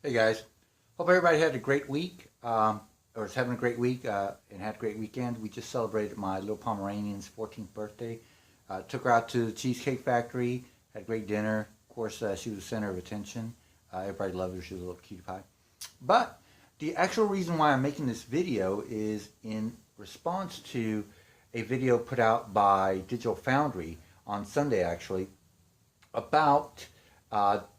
Hey guys, hope everybody had a great week, or is having a great week and had a great weekend. We just celebrated my little Pomeranian's 14th birthday. Took her out to the Cheesecake Factory, had a great dinner. Of course, she was the center of attention. Everybody loved her. She was a little cutie pie. But the actual reason why I'm making this video is in response to a video put out by Digital Foundry on Sunday, actually, about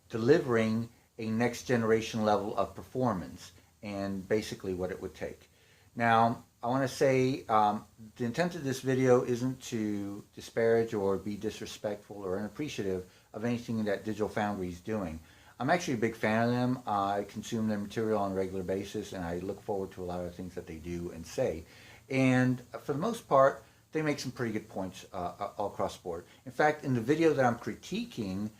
delivering a next generation level of performance and basically what it would take. Now, I want to say the intent of this video isn't to disparage or be disrespectful or unappreciative of anything that Digital Foundry is doing. I'm actually a big fan of them. I consume their material on a regular basis, and I look forward to a lot of the things that they do and say. And for the most part, they make some pretty good points all across the board. In fact, in the video that I'm critiquing,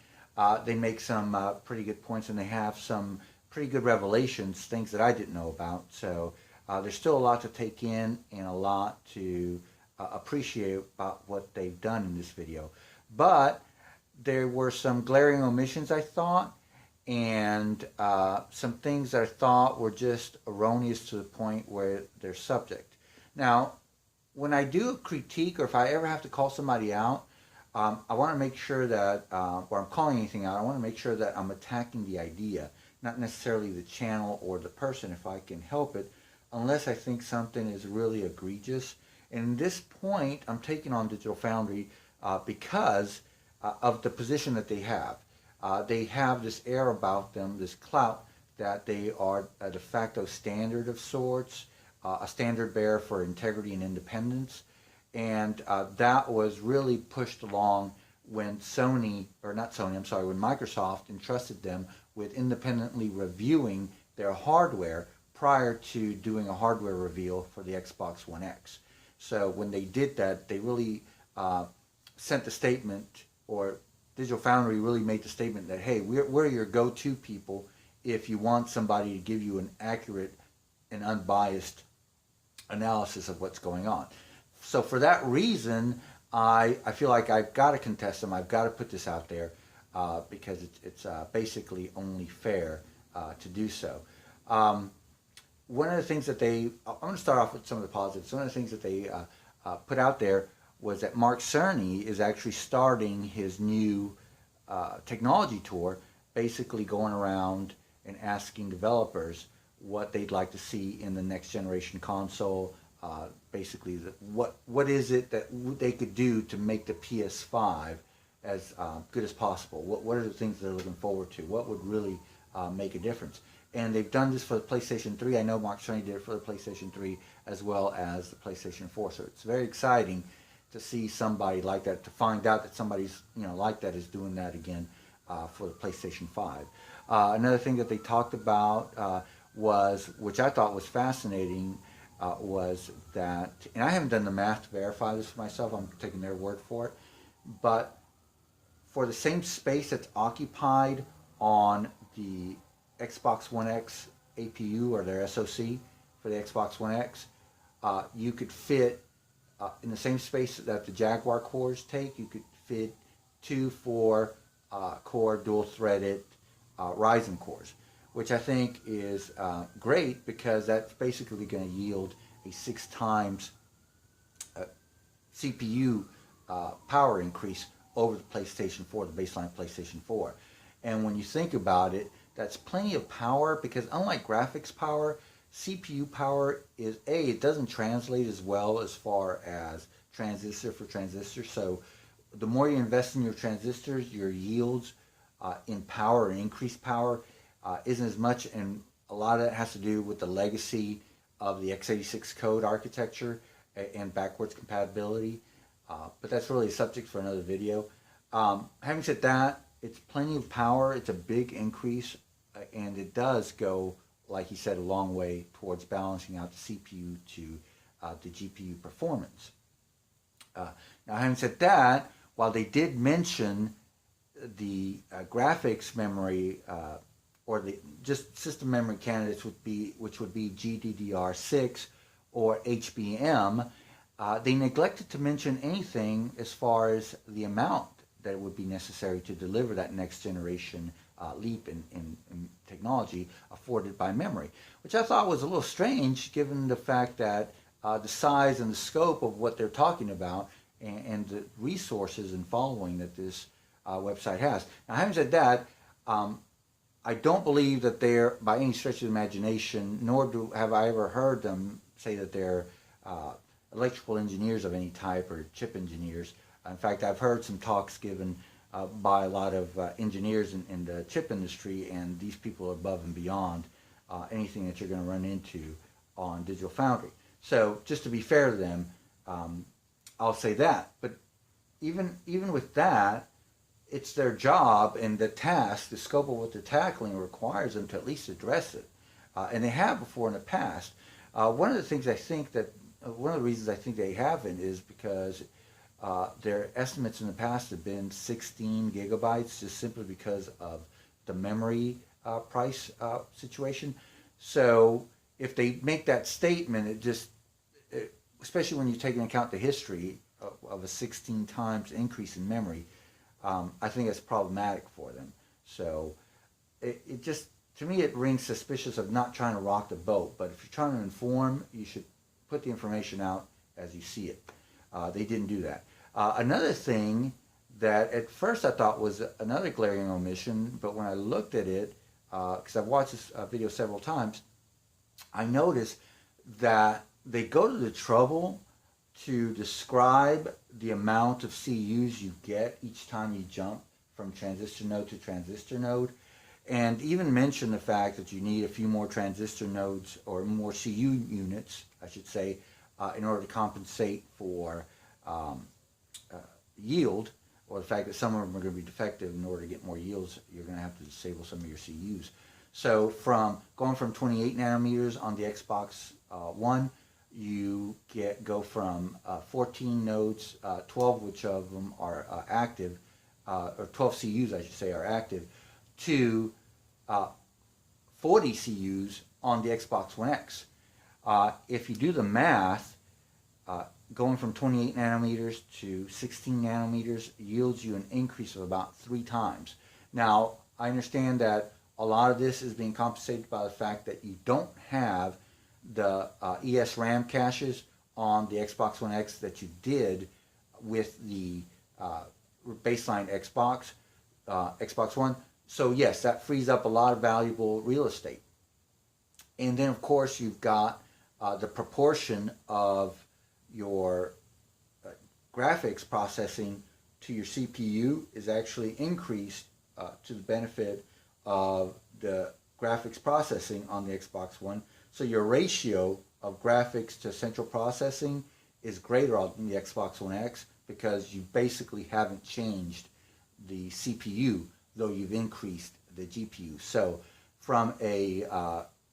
they make some pretty good points, and they have some pretty good revelations, things that I didn't know about. So there's still a lot to take in and a lot to appreciate about what they've done in this video. But there were some glaring omissions, I thought, and some things that I thought were just erroneous to the point where they're subject. Now, when I do a critique, or if I ever have to call somebody out, I want to make sure that, or I'm calling anything out, I want to make sure that I'm attacking the idea, not necessarily the channel or the person if I can help it, unless I think something is really egregious. And at this point, I'm taking on Digital Foundry because of the position that they have. They have this air about them, this clout, that they are a de facto standard of sorts, a standard bearer for integrity and independence. And that was really pushed along when when Microsoft entrusted them with independently reviewing their hardware prior to doing a hardware reveal for the Xbox One X. So when they did that, they really sent the statement, or Digital Foundry really made the statement that, hey, we're your go-to people if you want somebody to give you an accurate and unbiased analysis of what's going on. So for that reason, I feel like I've got to contest them. I've got to put this out there because it's basically only fair to do so. One of the things that I'm going to start off with some of the positives. One of the things that they put out there was that Mark Cerny is actually starting his new technology tour, basically going around and asking developers what they'd like to see in the next generation console. Basically, what is it that they could do to make the PS5 as good as possible? What are the things they're looking forward to? What would really make a difference? And they've done this for the PlayStation 3. I know Mark Cerny did it for the PlayStation 3 as well as the PlayStation 4. So it's very exciting to see somebody like that, to find out that somebody's like that is doing that again for the PlayStation 5. Another thing that they talked about was, which I thought was fascinating, was that, and I haven't done the math to verify this for myself, I'm taking their word for it, but for the same space that's occupied on the Xbox One X APU, or their SoC for the Xbox One X, you could fit, in the same space that the Jaguar cores take, you could fit 2 4-core dual-threaded Ryzen cores, which I think is great because that's basically going to yield a 6 times CPU power increase over the PlayStation 4, the baseline PlayStation 4. And when you think about it, that's plenty of power because unlike graphics power, CPU power is, it doesn't translate as well as far as transistor for transistor. So the more you invest in your transistors, your yields in power and increased power isn't as much, and a lot of that has to do with the legacy of the x86 code architecture and backwards compatibility. But that's really a subject for another video. Having said that, it's plenty of power. It's a big increase, and it does go, like he said, a long way towards balancing out the CPU to the GPU performance. Now, having said that, while they did mention the graphics memory or the just system memory candidates which would be GDDR6 or HBM, they neglected to mention anything as far as the amount that would be necessary to deliver that next generation leap in technology afforded by memory, which I thought was a little strange given the fact that the size and the scope of what they're talking about and the resources and following that this website has. Now, having said that, I don't believe that they're, by any stretch of the imagination, nor have I ever heard them say that they're electrical engineers of any type or chip engineers. In fact, I've heard some talks given by a lot of engineers in the chip industry, and these people are above and beyond anything that you're going to run into on Digital Foundry. So just to be fair to them, I'll say that. But even with that, it's their job, and the task, the scope of what they're tackling requires them to at least address it. And they have before in the past. One of the things I think that, one of the reasons I think they haven't is because their estimates in the past have been 16 gigabytes, just simply because of the memory price situation. So if they make that statement, especially when you take into account the history of a 16 times increase in memory, I think it's problematic for them. So it just, to me, it rings suspicious of not trying to rock the boat. But if you're trying to inform, you should put the information out as you see it. They didn't do that. Another thing that at first I thought was another glaring omission, but when I looked at it, because I've watched this video several times, I noticed that they go to the trouble to describe the amount of CUs you get each time you jump from transistor node to transistor node, and even mention the fact that you need a few more transistor nodes, or more CU units, I should say, in order to compensate for yield, or the fact that some of them are going to be defective. In order to get more yields, you're going to have to disable some of your CUs. So going from 28 nanometers on the Xbox One, you go from 14 nodes, 12 which of them are active, or 12 CUs I should say are active, to 40 CUs on the Xbox One X. If you do the math, going from 28 nanometers to 16 nanometers yields you an increase of about 3 times. Now, I understand that a lot of this is being compensated by the fact that you don't have the ES-RAM caches on the Xbox One X that you did with the baseline Xbox One. So yes, that frees up a lot of valuable real estate. And then of course you've got the proportion of your graphics processing to your CPU is actually increased to the benefit of the graphics processing on the Xbox One. So your ratio of graphics to central processing is greater on the Xbox One X, because you basically haven't changed the CPU, though you've increased the GPU. So from a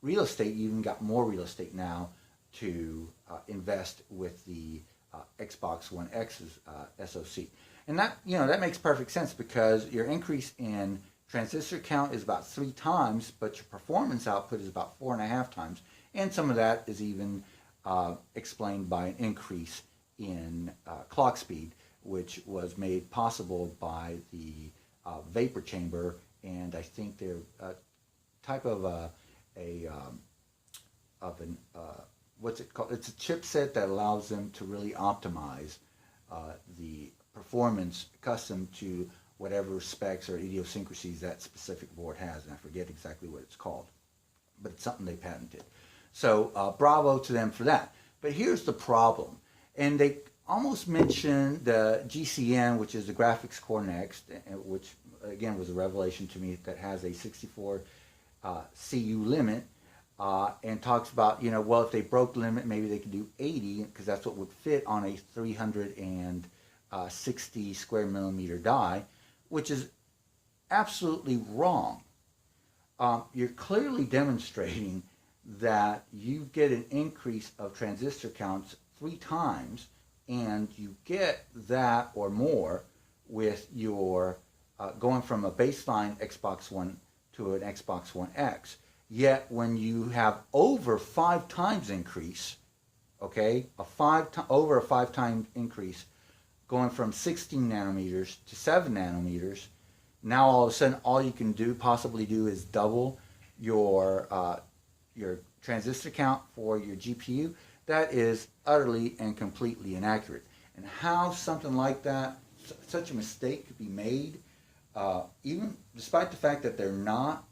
real estate, you even got more real estate now to invest with the Xbox One X's SoC. And that makes perfect sense, because your increase in transistor count is about 3 times, but your performance output is about 4.5 times. And some of that is even explained by an increase in clock speed, which was made possible by the vapor chamber, and I think they're a type of what's it called? It's a chipset that allows them to really optimize the performance custom to whatever specs or idiosyncrasies that specific board has, and I forget exactly what it's called, but it's something they patented. So bravo to them for that. But here's the problem, and they almost mentioned the GCN, which is the Graphics Core Next, which again was a revelation to me, that has a 64 CU limit, and talks about, well, if they broke the limit, maybe they could do 80, because that's what would fit on a 360 square millimeter die, which is absolutely wrong. You're clearly demonstrating that you get an increase of transistor counts 3 times, and you get that or more with your going from a baseline Xbox One to an Xbox One X. Yet when you have over 5 times increase, okay, over a 5 time increase, going from 16 nanometers to 7 nanometers, now all of a sudden all you can possibly do is double your transistor count for your GPU. That is utterly and completely inaccurate. And how something like that, such a mistake could be made, even despite the fact that they're not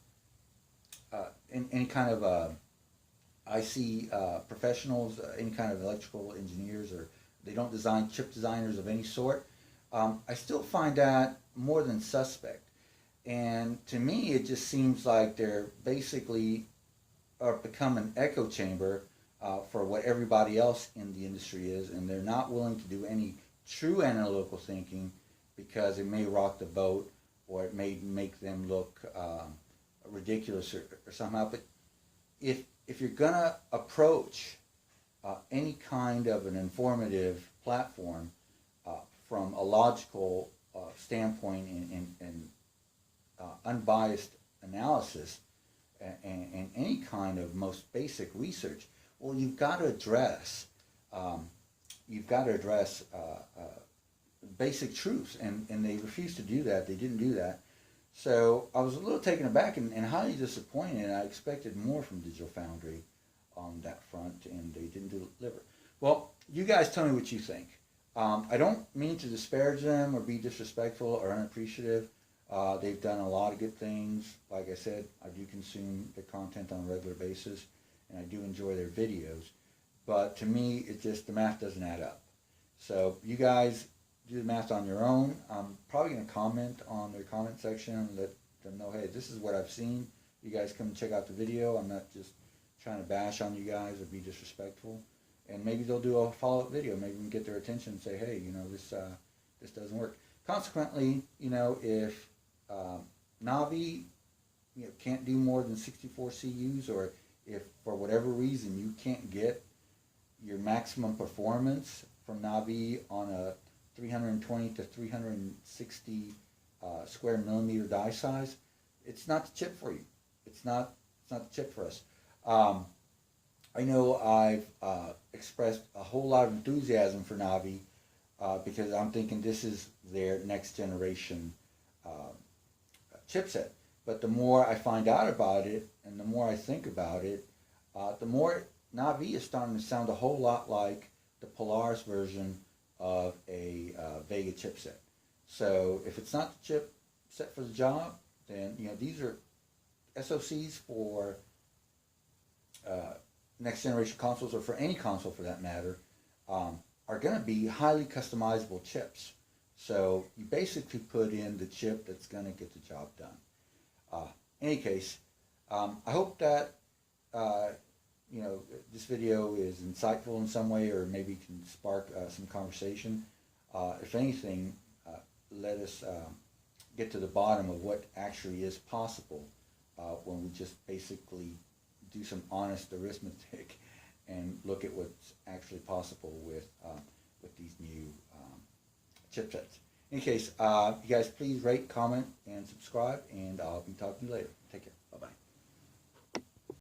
in any kind of IC professionals, any kind of electrical engineers, or they don't design chip designers of any sort, I still find that more than suspect. And to me, it just seems like they're basically become an echo chamber for what everybody else in the industry is, and they're not willing to do any true analytical thinking because it may rock the boat or it may make them look ridiculous or somehow. But if you're gonna approach any kind of an informative platform from a logical standpoint and unbiased analysis and any kind of most basic research, well, you've got to address basic truths, and they refused to do that. They didn't do that. So I was a little taken aback and highly disappointed. I expected more from Digital Foundry on that front, and they didn't deliver. Well, you guys tell me what you think. I don't mean to disparage them or be disrespectful or unappreciative. They've done a lot of good things. Like I said, I do consume their content on a regular basis, and I do enjoy their videos. But to me, the math doesn't add up. So you guys do the math on your own. I'm probably going to comment on their comment section and let them know, hey, this is what I've seen. You guys come and check out the video. I'm not just trying to bash on you guys or be disrespectful. And maybe they'll do a follow-up video. Maybe we can get their attention and say, hey, this doesn't work. Consequently, if Navi can't do more than 64 CUs, or if for whatever reason you can't get your maximum performance from Navi on a 320 to 360 square millimeter die size, it's not the chip for you. It's not the chip for us. I know I've expressed a whole lot of enthusiasm for Navi because I'm thinking this is their next generation chipset. But the more I find out about it and the more I think about it, the more Navi is starting to sound a whole lot like the Polaris version of a Vega chipset. So if it's not the chip set for the job, then these are SoCs for next generation consoles, or for any console for that matter, are going to be highly customizable chips. So you basically put in the chip that's going to get the job done. In any case, I hope that this video is insightful in some way, or maybe can spark some conversation. If anything, let us get to the bottom of what actually is possible when we just basically do some honest arithmetic and look at what's actually possible with these new chipsets. In any case, you guys please rate, comment, and subscribe, and I'll be talking to you later. Take care.